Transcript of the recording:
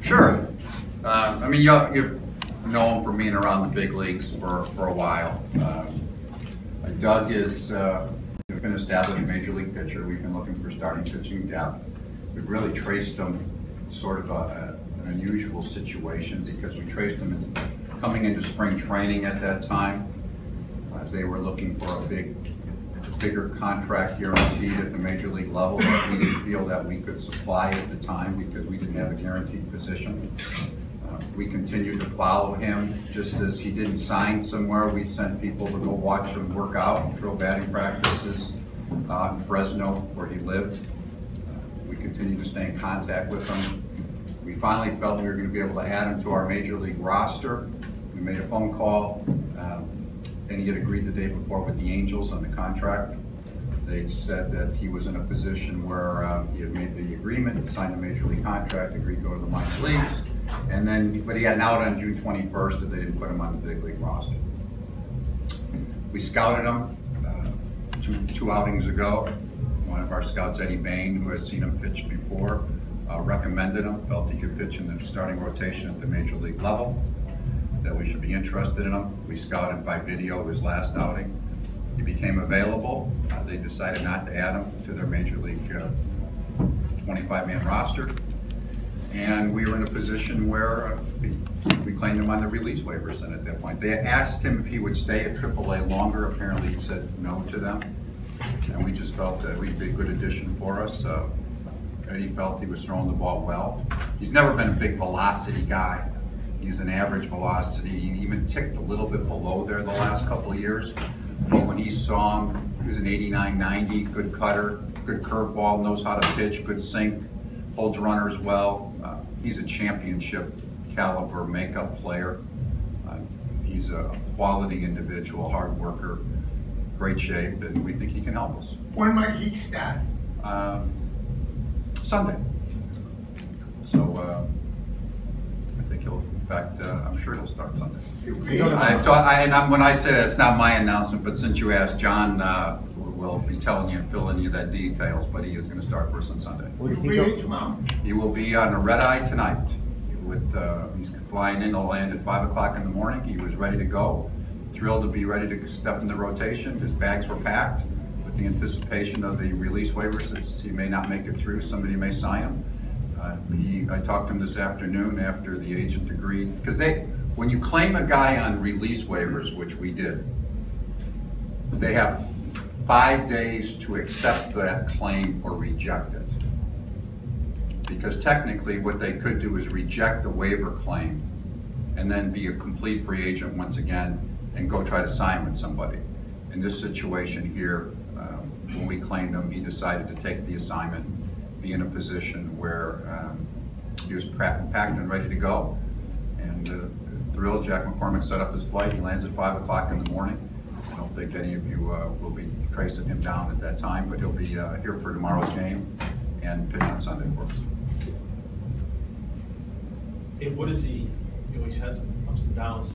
Sure. I mean, you've known him for being around the big leagues for a while. Doug is been established major league pitcher. We've been looking for starting pitching depth. We've really traced him sort of an unusual situation because we traced him coming into spring training at that time. They were looking for a bigger contract guaranteed at the major league level that we didn't feel that we could supply at the time because we didn't have a guaranteed position. We continued to follow him. Just as he didn't sign somewhere, we sent people to go watch him work out, throw batting practices in Fresno where he lived. We continued to stay in contact with him. We finally felt we were going to be able to add him to our major league roster. We made a phone call, and he had agreed the day before with the Angels on the contract. They said that he was in a position where he had made the agreement, signed a major league contract, agreed to go to the minor leagues, but he had an out on June 21st if they didn't put him on the big league roster. We scouted him two outings ago. One of our scouts, Eddie Bain, who has seen him pitch before, recommended him, felt he could pitch in the starting rotation at the major league level, that we should be interested in him. We scouted by video his last outing. He became available. They decided not to add him to their major league 25-man roster. And we were in a position where we claimed him on the release waivers then at that point. They asked him if he would stay at AAA longer. Apparently he said no to them. And we just felt that he'd be a good addition for us. Eddie felt he was throwing the ball well. He's never been a big velocity guy. He's an average velocity. He even ticked a little bit below there the last couple of years. But when he saw him, he was an 89, 90, good cutter, good curveball, knows how to pitch, good sink, holds runners well. He's a championship caliber makeup player. He's a quality individual, hard worker, great shape, and we think he can help us. When might he start? Sunday. So I think he'll, in fact, I'm sure he'll start Sunday. When I say that, it's not my announcement, but since you asked, John will be telling you and filling you that details, but he is going to start first on Sunday. He will be on a red eye tonight. He's flying in, he'll land at 5 o'clock in the morning. He was ready to go, thrilled to be ready to step in the rotation. His bags were packed with the anticipation of the release waivers. He may not make it through, somebody may sign him. I talked to him this afternoon after the agent agreed, because when you claim a guy on release waivers, which we did, they have 5 days to accept that claim or reject it. Because technically what they could do is reject the waiver claim and then be a complete free agent once again and go try to sign with somebody. In this situation here, when we claimed him, he decided to take the assignment, be in a position where he was packed and ready to go. And thrilled, Jack McCormick set up his flight. He lands at 5 o'clock in the morning. I don't think any of you will be tracing him down at that time, but he'll be here for tomorrow's game and pitch on Sunday for us. Hey, what is he, he's had some ups and downs.